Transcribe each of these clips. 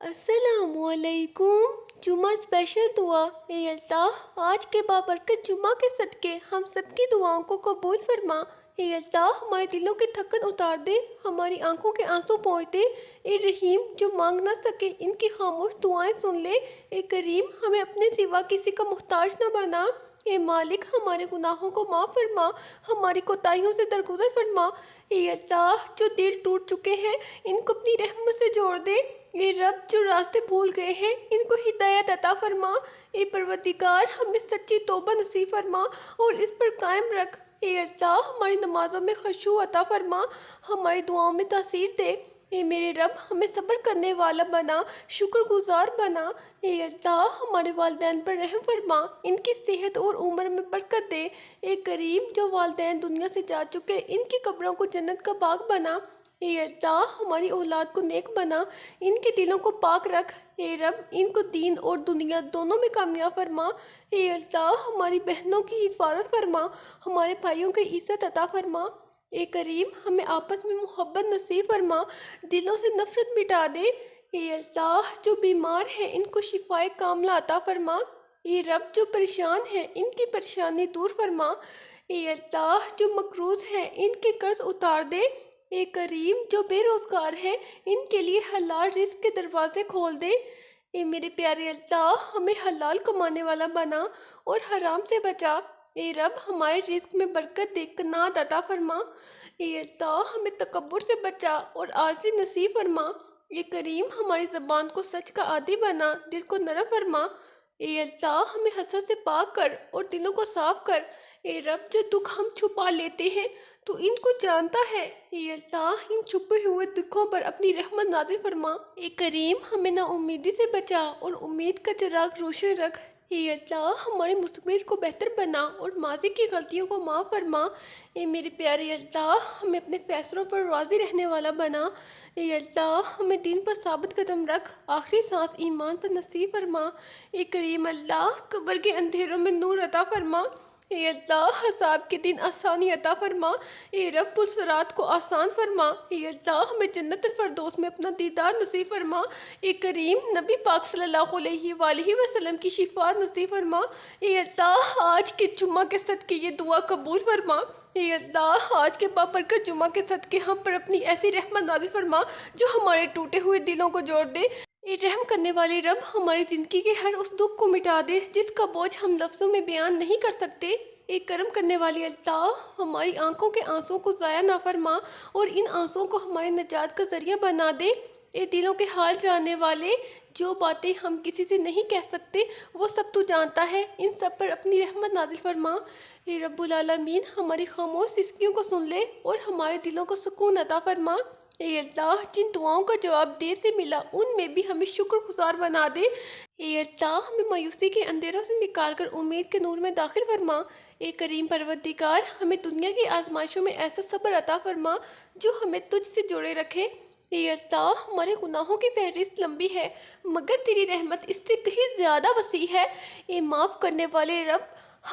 السلام علیکم۔ جمعہ اسپیشل دعا۔ اے اللہ، آج کے بابرکت جمعہ کے صدقے ہم سب کی دعاؤں کو قبول فرما۔ اے اللہ، ہمارے دلوں کی تھکن اتار دے، ہماری آنکھوں کے آنسو پوچھ دے۔ اے رحیم، جو مانگ نہ سکے ان کی خاموش دعائیں سن لے۔ اے کریم، ہمیں اپنے سوا کسی کا محتاج نہ بنا۔ اے مالک، ہمارے گناہوں کو معاف فرما، ہماری کوتاہیوں سے درگزر فرما۔ اے اللہ، جو دل ٹوٹ چکے ہیں ان کو اپنی رحمت سے جوڑ دے۔ اے رب، جو راستے بھول گئے ہیں ان کو ہدایت عطا فرما۔ اے پروردگار، ہمیں سچی توبہ نصیب فرما اور اس پر قائم رکھ۔ اے اللہ، ہماری نمازوں میں خشوع عطا فرما، ہماری دعاؤں میں تاثیر دے۔ اے میرے رب، ہمیں صبر کرنے والا بنا، شکر گزار بنا۔ اے اللہ، ہمارے والدین پر رحم فرما، ان کی صحت اور عمر میں برکت دے۔ اے کریم، جو والدین دنیا سے جا چکے ان کی قبروں کو جنت کا باغ بنا۔ اے اللہ، ہماری اولاد کو نیک بنا، ان کے دلوں کو پاک رکھ۔ اے رب، ان کو دین اور دنیا دونوں میں کامیاب فرما۔ اے اللہ، ہماری بہنوں کی حفاظت فرما، ہمارے بھائیوں کی عزت عطا فرما۔ اے کریم، ہمیں آپس میں محبت نصیب فرما، دلوں سے نفرت مٹا دے۔ اے اللہ، جو بیمار ہیں ان کو شفائے کاملہ عطا فرما۔ اے رب، جو پریشان ہیں ان کی پریشانی دور فرما۔ اے اللہ، جو مقروض ہیں ان کے قرض اتار دے۔ اے کریم، جو بے روزگار ہیں ان کے لیے حلال رزق کے دروازے کھول دے۔ اے میرے پیارے اللہ، ہمیں حلال کمانے والا بنا اور حرام سے بچا۔ اے رب، ہمارے رزق میں برکت دے، قناعت عطا فرما۔ اے اللہ، ہمیں تکبر سے بچا اور عاجزی نصیب فرما۔ اے کریم، ہماری زبان کو سچ کا عادی بنا، دل کو نرم فرما۔ اے اللہ، ہمیں حسد سے پاک کر اور دلوں کو صاف کر۔ اے رب، جو دکھ ہم چھپا لیتے ہیں تو ان کو جانتا ہے۔ اے اللہ، ان چھپے ہوئے دکھوں پر اپنی رحمت نازل فرما۔ اے کریم، ہمیں نا امیدی سے بچا اور امید کا چراغ روشن رکھ۔ اے اللہ، ہمارے مستقبل کو بہتر بنا اور ماضی کی غلطیوں کو معاف فرما۔ اے میرے پیارے اللہ، ہمیں اپنے فیصلوں پر راضی رہنے والا بنا۔ اے اللہ، ہمیں دین پر ثابت قدم رکھ، آخری سانس ایمان پر نصیب فرما۔ اے کریم اللہ، قبر کے اندھیروں میں نور عطا فرما۔ اے اللہ، حساب کے دن آسانی عطا فرما۔ اے رب، الصراط کو آسان فرما۔ اے اللہ، ہمیں جنت الفردوس میں اپنا دیدار نصیب فرما۔ اے کریم، نبی پاک صلی اللہ علیہ وآلہ وسلم کی شفاعت نصیب فرما۔ اے اللہ، آج کے جمعہ کے صدقے یہ دعا قبول فرما۔ اے اللہ، آج کے بابرکت جمعہ کے صدقے ہم پر اپنی ایسی رحمت نازل فرما جو ہمارے ٹوٹے ہوئے دلوں کو جوڑ دے۔ اے رحم کرنے والے رب، ہماری زندگی کے ہر اس دکھ کو مٹا دے جس کا بوجھ ہم لفظوں میں بیان نہیں کر سکتے۔ اے کرم کرنے والے اللہ، ہماری آنکھوں کے آنسوں کو ضائع نہ فرما اور ان آنسوں کو ہماری نجات کا ذریعہ بنا دے۔ اے دلوں کے حال جاننے والے، جو باتیں ہم کسی سے نہیں کہہ سکتے وہ سب تو جانتا ہے، ان سب پر اپنی رحمت نازل فرما۔ اے رب العالمین، ہماری خاموش سسکیوں کو سن لے اور ہمارے دلوں کو سکون عطا فرما۔ اے اللہ، جن دعاؤں کا جواب دیر سے ملا ان میں بھی ہمیں شکر گزار بنا دے۔ اے اللہ، ہمیں مایوسی کے اندھیروں سے نکال کر امید کے نور میں داخل فرما۔ اے کریم پروردگار، ہمیں دنیا کی آزمائشوں میں ایسا صبر عطا فرما جو ہمیں تجھ سے جوڑے رکھے۔ اے اللہ، ہمارے گناہوں کی فہرست لمبی ہے مگر تیری رحمت اس سے کہیں زیادہ وسیع ہے۔ اے معاف کرنے والے رب،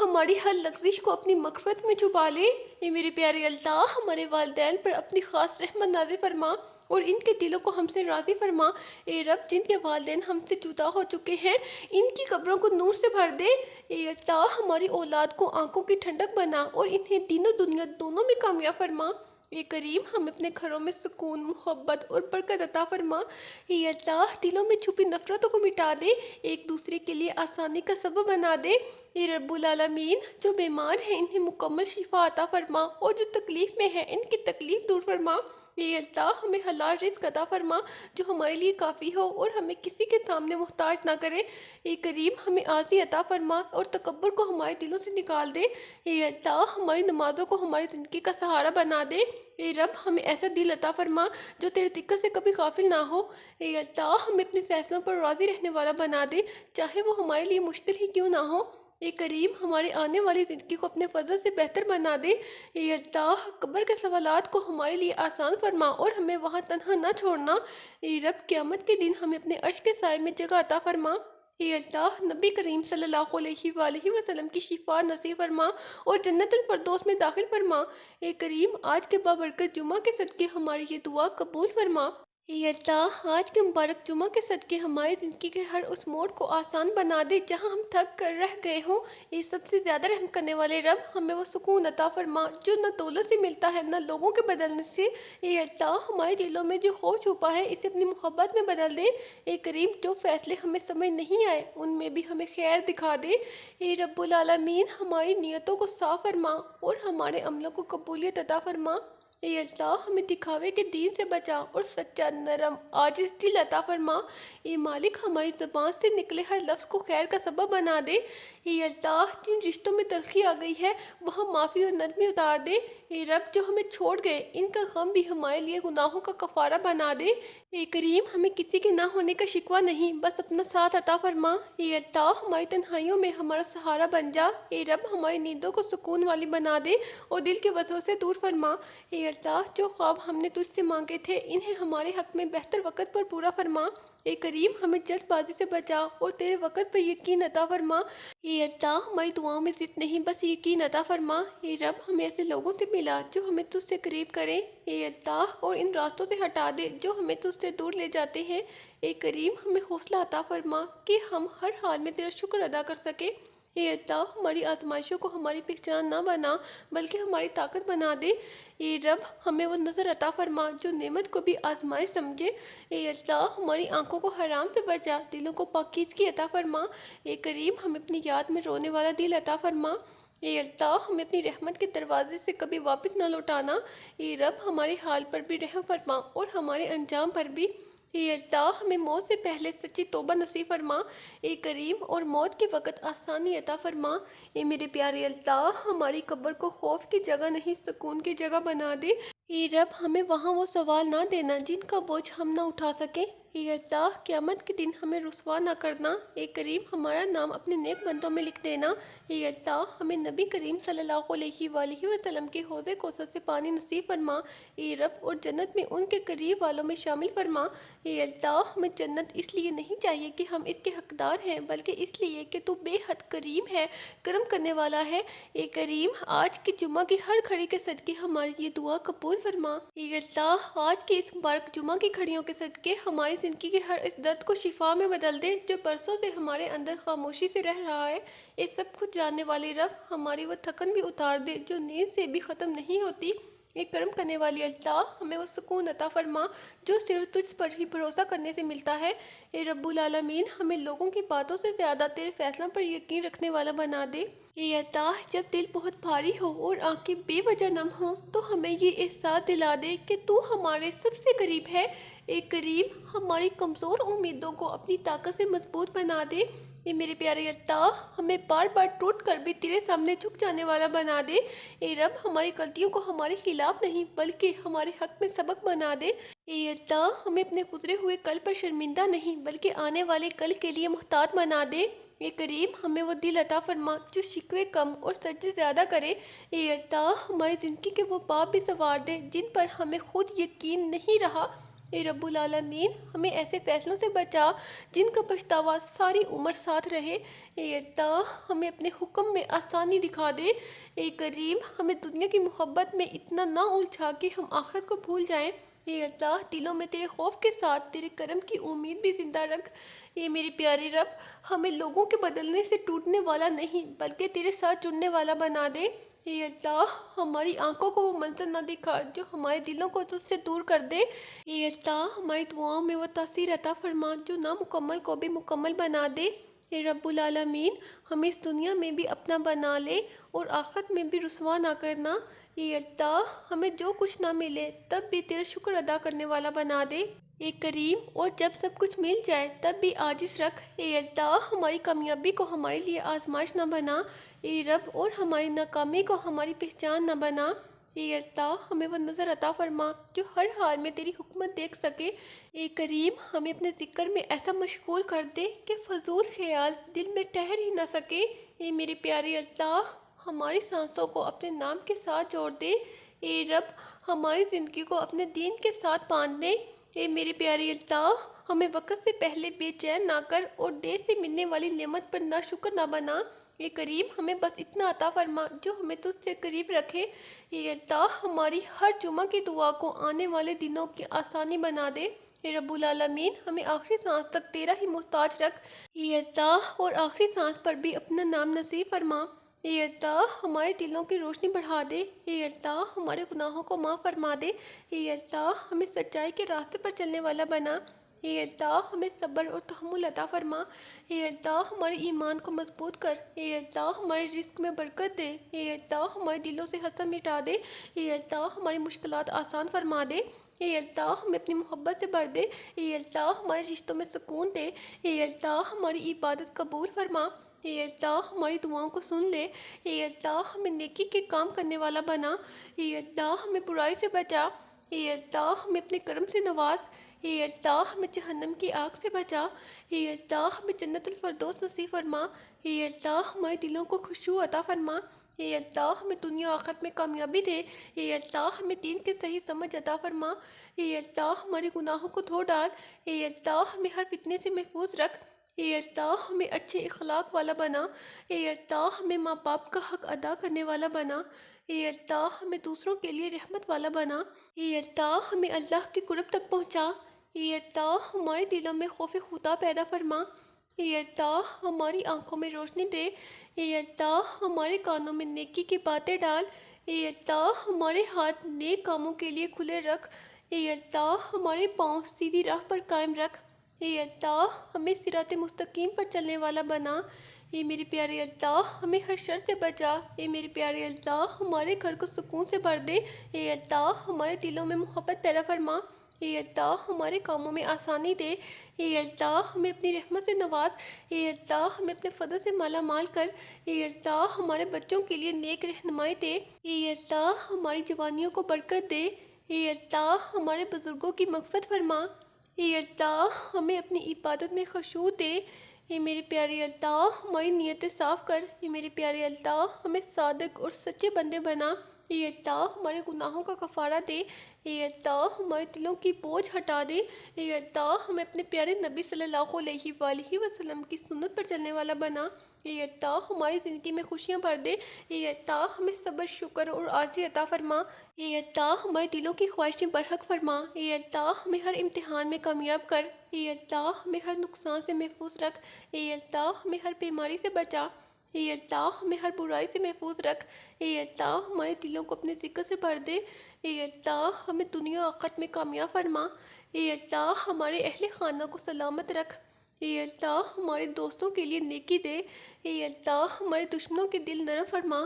ہماری ہر لغزش کو اپنی مغفرت میں چھپا لے۔ اے میرے پیارے اللہ، ہمارے والدین پر اپنی خاص رحمت نازل فرما اور ان کے دلوں کو ہم سے راضی فرما۔ اے رب، جن کے والدین ہم سے جدا ہو چکے ہیں ان کی قبروں کو نور سے بھر دے۔ اے اللہ، ہماری اولاد کو آنکھوں کی ٹھنڈک بنا اور انہیں دین و دنیا دونوں میں کامیاب فرما۔ اے کریم، ہم اپنے گھروں میں سکون، محبت اور برکت عطا فرما۔ اے اللہ، دلوں میں چھپی نفرتوں کو مٹا دے، ایک دوسرے کے لیے آسانی کا سبب بنا دے۔ اے رب العالمین، جو بیمار ہیں انہیں مکمل شفا عطا فرما اور جو تکلیف میں ہیں ان کی تکلیف دور فرما۔ اے اللہ، ہمیں حلال رزق عطا فرما جو ہمارے لیے کافی ہو اور ہمیں کسی کے سامنے محتاج نہ کرے۔ اے کریم، ہمیں عاجزی عطا فرما اور تکبر کو ہمارے دلوں سے نکال دے۔ اے اللہ، ہماری نمازوں کو ہماری زندگی کا سہارا بنا دے۔ اے رب، ہمیں ایسا دل عطا فرما جو تیرے ذکر سے کبھی غافل نہ ہو۔ اے اللہ، ہمیں اپنے فیصلوں پر راضی رہنے والا بنا دے چاہے وہ ہمارے لیے مشکل ہی کیوں نہ ہو۔ اے کریم، ہماری آنے والی زندگی کو اپنے فضل سے بہتر بنا دے۔ اے اللہ، قبر کے سوالات کو ہمارے لیے آسان فرما اور ہمیں وہاں تنہا نہ چھوڑنا۔ اے رب، قیامت کے دن ہمیں اپنے عرش کے سائے میں جگہ عطا فرما۔ اے اللہ، نبی کریم صلی اللہ علیہ وآلہ وسلم کی شفاعت نصیب فرما اور جنت الفردوس میں داخل فرما۔ اے کریم، آج کے بابرکت جمعہ کے صدقے ہماری یہ دعا قبول فرما۔ اے اللہ آج کے مبارک جمعہ کے صدقے ہماری زندگی کے ہر اس موڑ کو آسان بنا دے جہاں ہم تھک کر رہ گئے ہوں۔ یہ سب سے زیادہ رحم کرنے والے رب ہمیں وہ سکون عطا فرما جو نہ دولت سے ملتا ہے نہ لوگوں کے بدلنے سے۔ اے اللہ ہمارے دلوں میں جو خوف چھپا ہے اسے اپنی محبت میں بدل دے۔ اے کریم جو فیصلے ہمیں سمجھ نہیں آئے ان میں بھی ہمیں خیر دکھا دے۔ اے رب العالمین ہماری نیتوں کو صاف فرما اور ہمارے عملوں کو قبولیت عطا فرما۔ اے اللہ ہمیں دکھاوے کے دین سے بچا اور سچا نرم عاجز دل عطا فرما۔ اے مالک ہماری زبان سے نکلے ہر لفظ کو خیر کا سبب بنا دے۔ اے اللہ جن رشتوں میں تلخی آ گئی ہے وہاں معافی اور نرمی اتار دے۔ اے رب جو ہمیں چھوڑ گئے ان کا غم بھی ہمارے لیے گناہوں کا کفارہ بنا دے۔ اے کریم ہمیں کسی کے نہ ہونے کا شکوہ نہیں بس اپنا ساتھ عطا فرما۔ اے اللہ ہماری تنہائیوں میں ہمارا سہارا بن جا۔ اے رب ہماری نیندوں کو سکون والی بنا دے اور دل کے وسوسے دور فرما۔ اے اللہ جو خواب ہم نے تجھ سے مانگے تھے انہیں ہمارے حق میں بہتر وقت پر پورا فرما۔ اے کریم ہمیں جلد بازی سے بچا اور تیرے وقت پر یقین عطا فرما۔ اے اللہ ہماری دعاؤں میں ضد نہیں بس یقین عطا فرما۔ اے رب ہمیں ایسے لوگوں سے ملا جو ہمیں تجھ سے قریب کریں اے اللہ اور ان راستوں سے ہٹا دے جو ہمیں تجھ سے دور لے جاتے ہیں۔ اے کریم ہمیں حوصلہ عطا فرما کہ ہم ہر حال میں تیرا شکر ادا کر سکیں۔ اے اللہ ہماری آزمائشوں کو ہماری پہچان نہ بنا بلکہ ہماری طاقت بنا دے۔ اے رب ہمیں وہ نظر عطا فرما جو نعمت کو بھی آزمائش سمجھے۔ اے اللہ ہماری آنکھوں کو حرام سے بچا دلوں کو پاکیزگی عطا فرما۔ اے کریم ہمیں اپنی یاد میں رونے والا دل عطا فرما۔ اے اللہ ہمیں اپنی رحمت کے دروازے سے کبھی واپس نہ لوٹانا۔ اے رب ہمارے حال پر بھی رحم فرما اور ہمارے انجام پر بھی۔ اے اللہ ہمیں موت سے پہلے سچی توبہ نصیب فرما۔ اے کریم اور موت کے وقت آسانی عطا فرما۔ اے میرے پیارے اللہ ہماری قبر کو خوف کی جگہ نہیں سکون کی جگہ بنا دے۔ اے رب ہمیں وہاں وہ سوال نہ دینا جن کا بوجھ ہم نہ اٹھا سکیں۔ اے اللہ قیامت کے دن ہمیں رسوا نہ کرنا۔ اے کریم ہمارا نام اپنے نیک بندوں میں لکھ دینا۔ اے اللہ ہمیں نبی کریم صلی اللہ علیہ وآلہ وسلم کے حوض کوثر سے پانی نصیب فرما۔ اے رب اور جنت میں ان کے قریب والوں میں شامل فرما۔ اے اللہ ہمیں جنت اس لیے نہیں چاہیے کہ ہم اس کے حقدار ہیں بلکہ اس لیے کہ تو بے حد کریم ہے کرم کرنے والا ہے۔ اے کریم آج کی جمعہ کی ہر گھڑی کے صدقے ہماری یہ دعا قبول فرما۔ اے اللہ آج کے اس مبارک جمعہ کی گھڑیوں کے صدقے ہماری زندگی کے ہر اس درد کو شفا میں بدل دے جو برسوں سے ہمارے اندر خاموشی سے رہ رہا ہے۔ اے سب کچھ جاننے والے رب ہماری وہ تھکن بھی اتار دے جو نیند سے بھی ختم نہیں ہوتی۔ اے کرم کرنے والی اللہ ہمیں وہ سکون عطا فرما جو صرف تجھ پر ہی بھروسہ کرنے سے ملتا ہے۔ اے رب العالمین ہمیں لوگوں کی باتوں سے زیادہ تیرے فیصلوں پر یقین رکھنے والا بنا دے۔ اے اللہ جب دل بہت بھاری ہو اور آنکھیں بے وجہ نم ہوں تو ہمیں یہ احساس دلا دے کہ تو ہمارے سب سے قریب ہے۔ اے کریم ہماری کمزور امیدوں کو اپنی طاقت سے مضبوط بنا دے۔ اے میرے پیارے اللہ ہمیں بار بار ٹوٹ کر بھی تیرے سامنے جھک جانے والا بنا دے۔ اے رب ہماری غلطیوں کو ہمارے خلاف نہیں بلکہ ہمارے حق میں سبق بنا دے۔ اے اللہ ہمیں اپنے گزرے ہوئے کل پر شرمندہ نہیں بلکہ آنے والے کل کے لیے محتاط بنا دے۔ اے کریم ہمیں وہ دل عطا فرما جو شکوے کم اور سجدے زیادہ کرے۔ اے اللہ ہماری زندگی کے وہ باب بھی سنوار دے جن پر ہمیں خود یقین نہیں رہا۔ اے رب العالمین ہمیں ایسے فیصلوں سے بچا جن کا پچھتاوا ساری عمر ساتھ رہے۔ اے اللہ ہمیں اپنے حکم میں آسانی دکھا دے۔ اے کریم ہمیں دنیا کی محبت میں اتنا نہ الجھا کہ ہم آخرت کو بھول جائیں۔ اے اللہ دلوں میں تیرے خوف کے ساتھ تیرے کرم کی امید بھی زندہ رکھ۔ اے میری پیاری رب ہمیں لوگوں کے بدلنے سے ٹوٹنے والا نہیں بلکہ تیرے ساتھ جڑنے والا بنا دے۔ اے اللہ ہماری آنکھوں کو وہ منظر نہ دکھا جو ہمارے دلوں کو تجھ سے دور کر دے۔ اے اللہ ہماری دعاؤں میں وہ تاثیر عطا فرما جو نامکمل کو بھی مکمل بنا دے۔ اے رب العالمین ہمیں اس دنیا میں بھی اپنا بنا لے اور آخرت میں بھی رسوا نہ کرنا۔ اے اللہ ہمیں جو کچھ نہ ملے تب بھی تیرا شکر ادا کرنے والا بنا دے۔ اے کریم اور جب سب کچھ مل جائے تب بھی عاجز رکھ۔ اے اللہ ہماری کامیابی کو ہمارے لیے آزمائش نہ بنا۔ اے رب اور ہماری ناکامی کو ہماری پہچان نہ بنا۔ اے اللہ ہمیں وہ نظر عطا فرما جو ہر حال میں تیری حکمت دیکھ سکے۔ اے کریم ہمیں اپنے ذکر میں ایسا مشغول کر دے کہ فضول خیال دل میں ٹھہر ہی نہ سکے۔ اے میرے پیارے اللہ ہماری سانسوں کو اپنے نام کے ساتھ جوڑ دے۔ اے رب ہماری زندگی کو اپنے دین کے ساتھ باندھ دے۔ اے میرے پیارے اللہ ہمیں وقت سے پہلے بے چین نہ کر اور دیر سے ملنے والی نعمت پر ناشکر نہ بنا۔ اے کریم ہمیں بس اتنا عطا فرما جو ہمیں تجھ سے قریب رکھے۔ اے اللہ ہماری ہر جمعہ کی دعا کو آنے والے دنوں کی آسانی بنا دے۔ اے رب العالمین ہمیں آخری سانس تک تیرا ہی محتاج رکھ اے اللہ، اور آخری سانس پر بھی اپنا نام نصیب فرما اے اللہ، ہمارے دلوں کی روشنی بڑھا دے اے اللہ، ہمارے گناہوں کو معاف فرما دے اے اللہ، ہمیں سچائی کے راستے پر چلنے والا بنا اے اللہ، ہمیں صبر اور تحمل عطا فرما اے اللہ، ہمارے ایمان کو مضبوط کر اے اللہ، ہمارے رزق میں برکت دے اے اللہ، ہمارے دلوں سے حسد مٹا دے اے اللہ، ہماری مشکلات آسان فرما دے اے اللہ، ہمیں اپنی محبت سے بھر دے اے اللہ، ہمارے رشتوں میں سکون دے اے اللہ، ہماری عبادت قبول فرما اے اللہ، ہماری دعاؤں کو سن لے اے اللہ، ہمیں نیکی کے کام کرنے والا بنا اے اللہ، ہمیں برائی سے بچا اے اللہ، ہمیں اپنے کرم سے نواز اے اللہ، ہمیں جہنم کی آگ سے بچا اے اللہ، ہمیں جنت الفردوس نصیب فرما اے اللہ، ہمارے دلوں کو خشوع عطا فرما اے اللہ، ہمیں دنیا و آخرت میں کامیابی دے اے اللہ، ہمیں دین کے صحیح سمجھ عطا فرما اے اللہ، ہمارے گناہوں کو دھو ڈال اے اللہ، ہمیں ہر فتنے سے محفوظ رکھ اے اللہ، ہمیں اچھے اخلاق والا بنا اے اللہ، ہمیں ماں باپ کا حق ادا کرنے والا بنا اے اللہ، ہمیں دوسروں کے لیے رحمت والا بنا اے اللہ، ہمیں اللہ کے قرب تک پہنچا اے اللہ، ہمارے دلوں میں خوف خدا پیدا فرما اے اللہ، ہماری آنکھوں میں روشنی دے اے اللہ، ہمارے کانوں میں نیکی کی باتیں ڈال اے اللہ، ہمارے ہاتھ نیک کاموں کے لیے کھلے رکھ اے اللہ، ہمارے پاؤں سیدھی راہ پر قائم رکھ اے اللہ، ہمیں صراط مستقیم پر چلنے والا بنا اے میرے پیارے اللہ، ہمیں ہر شر سے بچا اے میرے پیارے اللہ، ہمارے گھر کو سکون سے بھر دے اے اللہ، ہمارے دلوں میں محبت پیدا فرما اے اللہ، ہمارے کاموں میں آسانی دے اے اللہ، ہمیں اپنی رحمت سے نواز اے اللہ، ہمیں اپنے فضل سے مالا مال کر اے اللہ، ہمارے بچوں کے لیے نیک رہنمائی دے اے اللہ، ہماری جوانیوں کو برکت دے اے اللہ، ہمارے بزرگوں کی مغفرت فرما اے اللہ، ہمیں اپنی عبادت میں خشوع دے اے میرے پیارے اللہ، ہماری نیتیں صاف کر اے میرے پیارے اللہ، ہمیں صادق اور سچے بندے بنا اے اللہ، ہمارے گناہوں کا کفارہ دے اے اللہ، ہمارے دلوں کی بوجھ ہٹا دے اے اللہ، ہمیں اپنے پیارے نبی صلی اللہ علیہ وآلہ وسلم کی سنت پر چلنے والا بنا اے اللہ، ہماری زندگی میں خوشیاں بھر دے اے اللہ، ہمیں صبر شکر اور عاجزی عطا فرما اے اللہ، ہمارے دلوں کی خواہشیں برحق فرما اے اللہ، ہمیں ہر امتحان میں کامیاب کر اے اللہ، ہمیں ہر نقصان سے محفوظ رکھ اے اللہ، ہمیں ہر بیماری سے بچا اے اللہ، ہمیں ہر برائی سے محفوظ رکھ اے اللہ، ہمارے دلوں کو اپنے ذکر سے بھر دے اے اللہ، ہمیں دنیا و آخرت میں کامیاب فرما اے اللہ، ہمارے اہل خانہ کو سلامت رکھ اے اللہ، ہمارے دوستوں کے لیے نیکی دے اے اللہ، ہمارے دشمنوں کے دل نرم فرما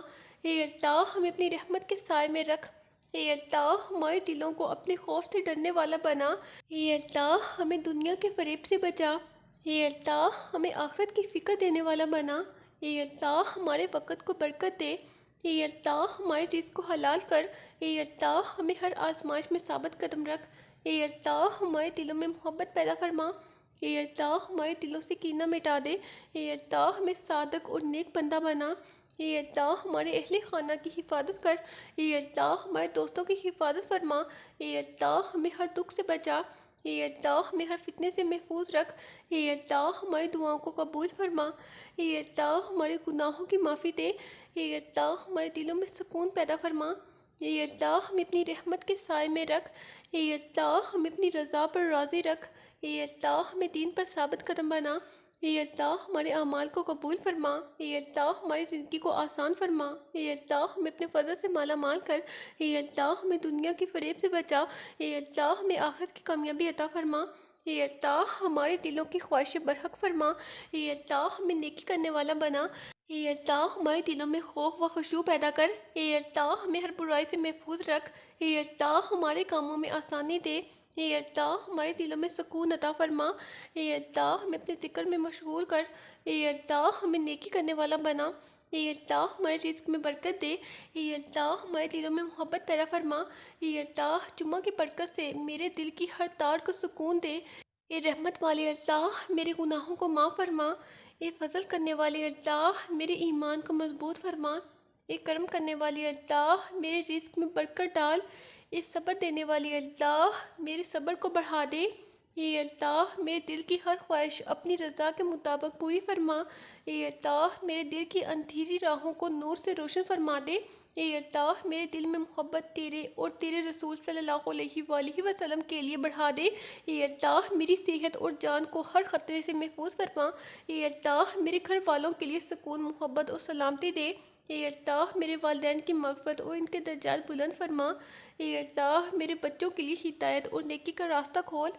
اے اللہ، ہمیں اپنی رحمت کے سائے میں رکھ اے اللہ، ہمارے دلوں کو اپنے خوف سے ڈرنے والا بنا اے اللہ، ہمیں دنیا کے فریب سے بچا اے اللہ، ہمیں آخرت کی فکر دینے والا بنا اے اللہ، ہمارے وقت کو برکت دے اے اللہ، ہمارے رزق کو حلال کر اے اللہ، ہمیں ہر آزمائش میں ثابت قدم رکھ اے اللہ، ہمارے دلوں میں محبت پیدا فرما اے اللہ، ہمارے دلوں سے کینہ مٹا دے اے اللہ، ہمیں صادق اور نیک بندہ بنا اے اللہ، ہمارے اہل خانہ کی حفاظت کر اے اللہ، ہمارے دوستوں کی حفاظت فرما اے اللہ، ہمیں ہر دکھ سے بچا اے اللہ، ہمیں ہر فتنے سے محفوظ رکھ اے اللہ، ہماری دعاؤں کو قبول فرما اے اللہ، ہمارے گناہوں کی معافی دے اے اللہ، ہمارے دلوں میں سکون پیدا فرما اے اللہ، ہمیں اپنی رحمت کے سائے میں رکھ اے اللہ، ہمیں اپنی رضا پر راضی رکھ اے اللہ، ہمیں دین پر ثابت قدم بنا اے اللہ، ہمارے اعمال کو قبول فرما اے اللہ، ہماری زندگی کو آسان فرما اے اللہ، ہمیں اپنے فضل سے مالا مال کر اے اللہ، ہمیں دنیا کی فریب سے بچا اے اللہ، ہمیں آخرت کی کامیابی عطا فرما اے اللہ، ہمارے دلوں کی خواہشیں برحق فرما اے اللہ، ہمیں نیکی کرنے والا بنا اے اللہ، ہمارے دلوں میں خوف و خشوع پیدا کر اے اللہ، ہمیں ہر برائی سے محفوظ رکھ اے اللہ، ہمارے کاموں میں آسانی دے اے اللہ، ہمارے دلوں میں سکون عطا فرما اے اللہ، ہمیں اپنے ذکر میں مشغول کر اے اللہ، ہمیں نیکی کرنے والا بنا اے اللہ، ہمارے رزق میں برکت دے اے اللہ، ہمارے دلوں میں محبت پیدا فرما اے اللہ، جمعہ کی برکت سے میرے دل کی ہر تار کو سکون دے اے رحمت والے اللہ، میرے گناہوں کو معاف فرما اے فضل کرنے والے اللہ، میرے ایمان کو مضبوط فرما اے کرم کرنے والے اللہ، میرے رزق میں برکت ڈال اے صبر دینے والی اللہ، میرے صبر کو بڑھا دے اے اللہ، میرے دل کی ہر خواہش اپنی رضا کے مطابق پوری فرما اے اللہ، میرے دل کی اندھیری راہوں کو نور سے روشن فرما دے اے اللہ میرے دل میں محبت تیرے اور تیرے رسول صلی اللہ علیہ وآلہ وسلم کے لیے بڑھا دے۔ اے اللہ میری صحت اور جان کو ہر خطرے سے محفوظ فرما۔ اے اللہ میرے گھر والوں کے لیے سکون، محبت اور سلامتی دے۔ اے اللہ میرے والدین کی مغفرت اور ان کے درجات بلند فرما۔ اے اللہ میرے بچوں کے لیے ہدایت اور نیکی کا راستہ کھول۔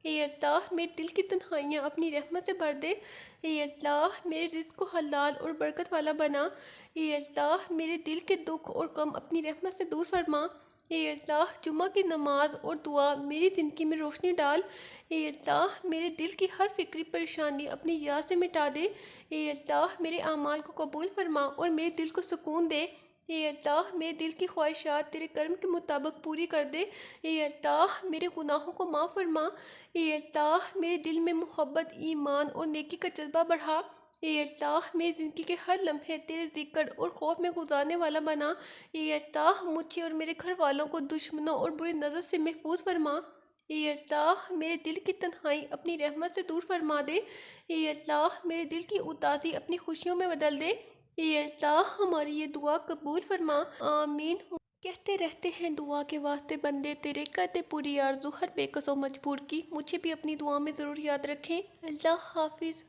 اے اللہ میرے دل کی تنہائیاں اپنی رحمت سے بھر دے۔ اے اللہ میرے رزق کو حلال اور برکت والا بنا۔ اے اللہ میرے دل کے دکھ اور غم اپنی رحمت سے دور فرما۔ اے اللہ جمعہ کی نماز اور دعا میری زندگی میں روشنی ڈال۔ اے اللہ میرے دل کی ہر فکری پریشانی اپنی یاد سے مٹا دے۔ اے اللہ میرے اعمال کو قبول فرما اور میرے دل کو سکون دے۔ اے اللہ میرے دل کی خواہشات تیرے کرم کے مطابق پوری کر دے۔ اے اللہ میرے گناہوں کو معاف فرما۔ اے اللہ میرے دل میں محبت، ایمان اور نیکی کا جذبہ بڑھا۔ اے اللہ میری زندگی کے ہر لمحے تیرے ذکر اور خوف میں گزارنے والا بنا۔ اے اللہ مجھے اور میرے گھر والوں کو دشمنوں اور بری نظر سے محفوظ فرما۔ اے اللہ میرے دل کی تنہائی اپنی رحمت سے دور فرما دے۔ اے اللہ میرے دل کی اداسی اپنی خوشیوں میں بدل دے۔ اے اللہ ہماری یہ دعا قبول فرما، آمین۔ کہتے رہتے ہیں دعا کے واسطے بندے تیرے، کرتے پوری آرزو ہر بے کس و مجبور کی۔ مجھے بھی اپنی دعا میں ضرور یاد رکھیں۔ اللہ حافظ۔